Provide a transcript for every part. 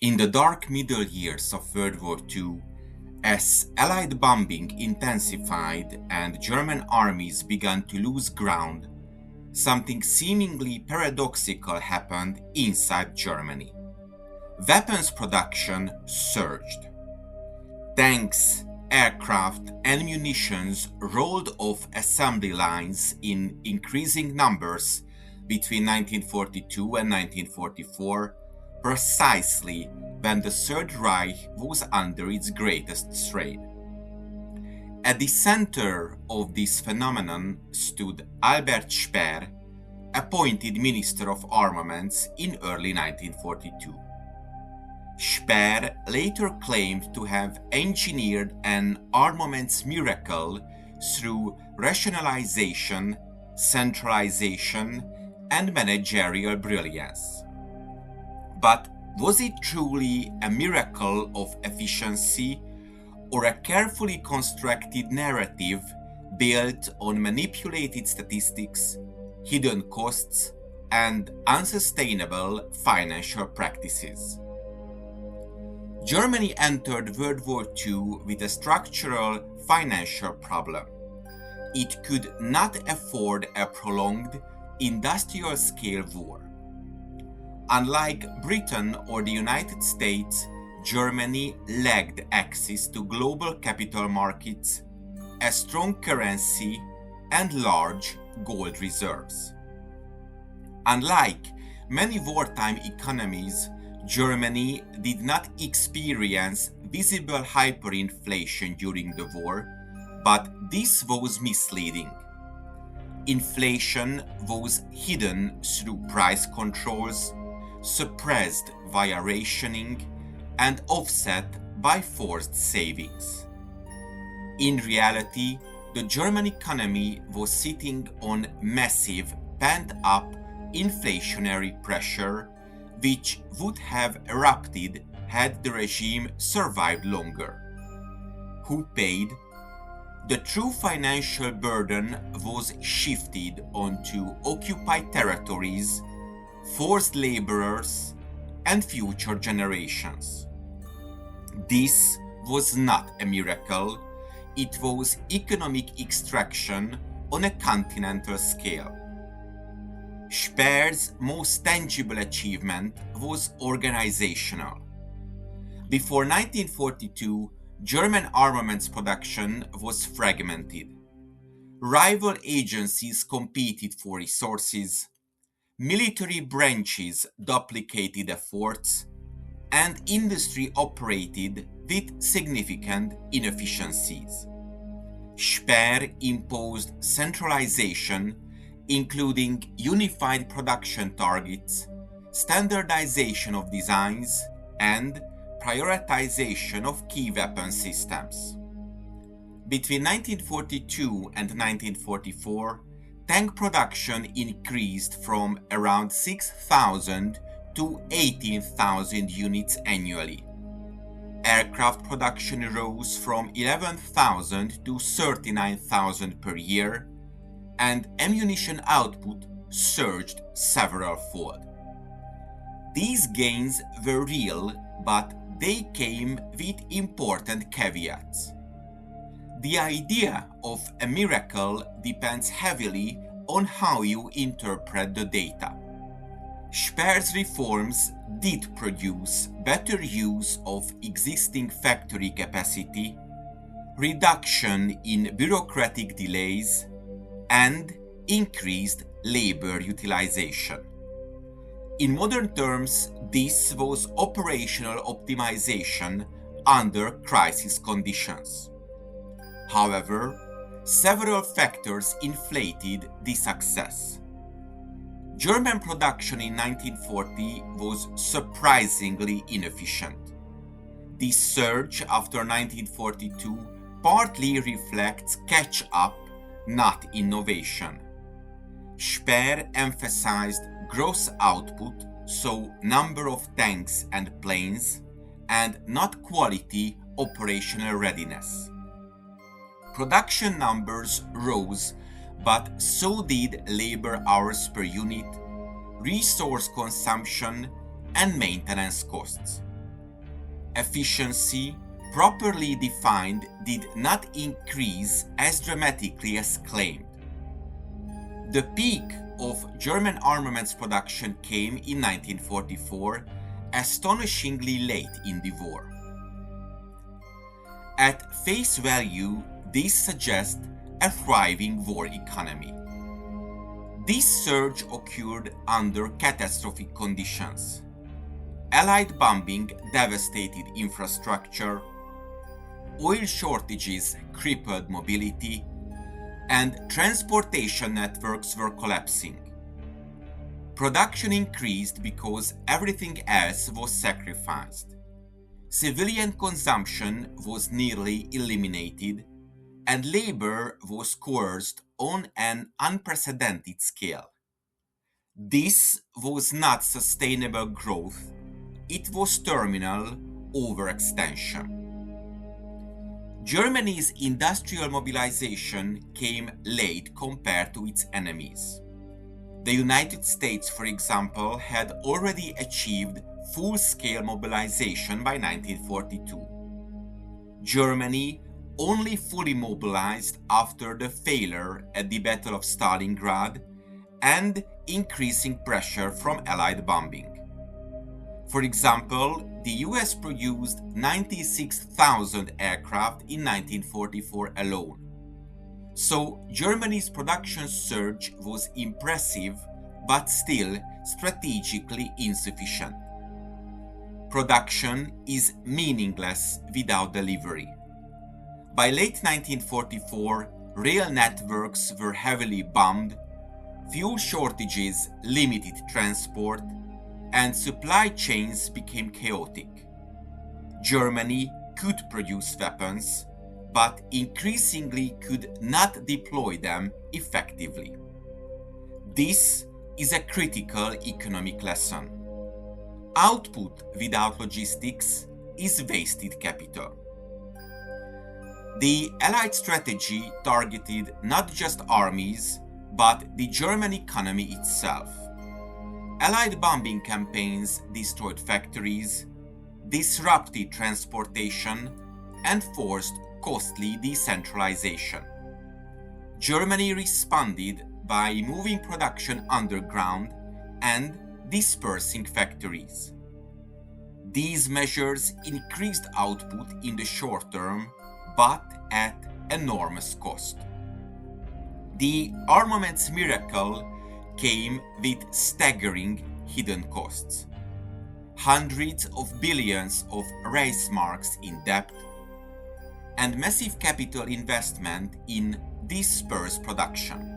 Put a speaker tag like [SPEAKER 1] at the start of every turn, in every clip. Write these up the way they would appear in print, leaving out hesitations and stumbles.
[SPEAKER 1] In the dark middle years of World War II, as Allied bombing intensified and German armies began to lose ground, something seemingly paradoxical happened inside Germany. Weapons production surged. Tanks, aircraft, and munitions rolled off assembly lines in increasing numbers between 1942 and 1944, precisely when the Third Reich was under its greatest strain. At the center of this phenomenon stood Albert Speer, appointed Minister of Armaments in early 1942. Speer later claimed to have engineered an armaments miracle through rationalization, centralization, and managerial brilliance. But was it truly a miracle of efficiency or a carefully constructed narrative built on manipulated statistics, hidden costs, and unsustainable financial practices? Germany entered World War II with a structural financial problem. It could not afford a prolonged industrial-scale war. Unlike Britain or the United States, Germany lacked access to global capital markets, a strong currency, and large gold reserves. Unlike many wartime economies, Germany did not experience visible hyperinflation during the war, but this was misleading. Inflation was hidden through price controls, suppressed via rationing, and offset by forced savings. In reality, the German economy was sitting on massive pent-up inflationary pressure, which would have erupted had the regime survived longer. Who paid? The true financial burden was shifted onto occupied territories, forced laborers, and future generations. This was not a miracle, it was economic extraction on a continental scale. Speer's most tangible achievement was organizational. Before 1942, German armaments production was fragmented. Rival agencies competed for resources, military branches duplicated efforts, and industry operated with significant inefficiencies. Speer imposed centralization, including unified production targets, standardization of designs, and prioritization of key weapon systems. Between 1942 and 1944, tank production increased from around 6,000 to 18,000 units annually. Aircraft production rose from 11,000 to 39,000 per year, and ammunition output surged several-fold. These gains were real, but they came with important caveats. The idea of a miracle depends heavily on how you interpret the data. Speer's reforms did produce better use of existing factory capacity, reduction in bureaucratic delays, and increased labor utilization. In modern terms, this was operational optimization under crisis conditions. However, several factors inflated the success. German production in 1940 was surprisingly inefficient. This surge after 1942 partly reflects catch-up, not innovation. Speer emphasized gross output, so number of tanks and planes, and not quality operational readiness. Production numbers rose, but so did labor hours per unit, resource consumption, and maintenance costs. Efficiency, properly defined, did not increase as dramatically as claimed. The peak of German armaments production came in 1944, astonishingly late in the war. At face value, this suggests a thriving war economy. This surge occurred under catastrophic conditions. Allied bombing devastated infrastructure, oil shortages crippled mobility, and transportation networks were collapsing. Production increased because everything else was sacrificed. Civilian consumption was nearly eliminated, and labor was coerced on an unprecedented scale. This was not sustainable growth, it was terminal overextension. Germany's industrial mobilization came late compared to its enemies. The United States, for example, had already achieved full-scale mobilization by 1942. Germany only fully mobilized after the failure at the Battle of Stalingrad and increasing pressure from Allied bombing. For example, the US produced 96,000 aircraft in 1944 alone. So Germany's production surge was impressive, but still strategically insufficient. Production is meaningless without delivery. By late 1944, rail networks were heavily bombed, fuel shortages limited transport, and supply chains became chaotic. Germany could produce weapons, but increasingly could not deploy them effectively. This is a critical economic lesson. Output without logistics is wasted capital. The Allied strategy targeted not just armies, but the German economy itself. Allied bombing campaigns destroyed factories, disrupted transportation, and forced costly decentralization. Germany responded by moving production underground and dispersing factories. These measures increased output in the short term, but at enormous cost. The armaments miracle came with staggering hidden costs. Hundreds of billions of Reichsmarks in debt, and massive capital investment in dispersed production.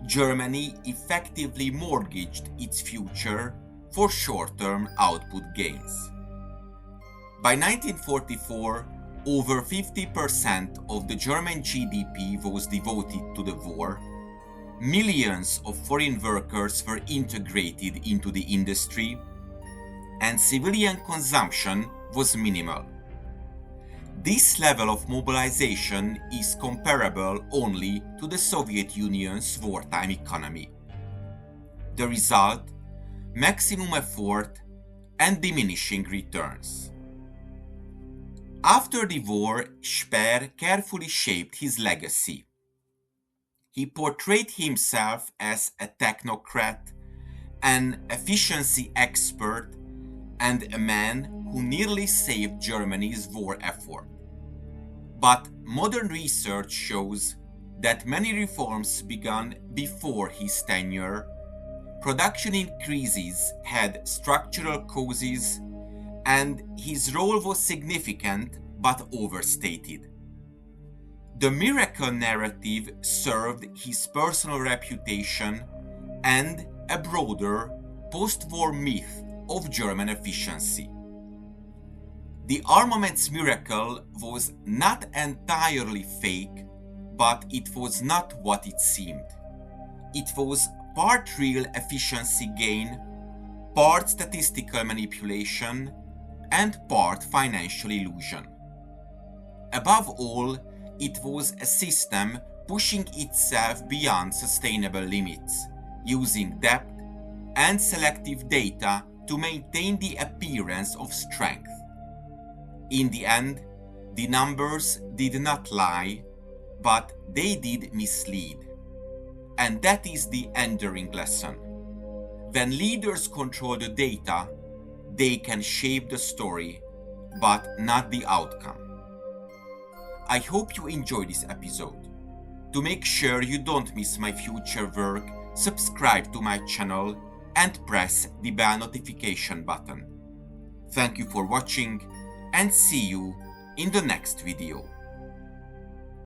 [SPEAKER 1] Germany effectively mortgaged its future for short-term output gains. By 1944, over 50% of the German GDP was devoted to the war. Millions of foreign workers were integrated into the industry, and civilian consumption was minimal. This level of mobilization is comparable only to the Soviet Union's wartime economy. The result: maximum effort and diminishing returns. After the war, Speer carefully shaped his legacy. He portrayed himself as a technocrat, an efficiency expert, and a man who nearly saved Germany's war effort. But modern research shows that many reforms began before his tenure. Production increases had structural causes, and his role was significant but overstated. The miracle narrative served his personal reputation and a broader post-war myth of German efficiency. The armaments miracle was not entirely fake, but it was not what it seemed. It was part real efficiency gain, part statistical manipulation, and part financial illusion. Above all, it was a system pushing itself beyond sustainable limits, using debt and selective data to maintain the appearance of strength. In the end, the numbers did not lie, but they did mislead. And that is the enduring lesson. When leaders control the data, they can shape the story, but not the outcome. I hope you enjoyed this episode. To make sure you don't miss my future work, subscribe to my channel and press the bell notification button. Thank you for watching and see you in the next video.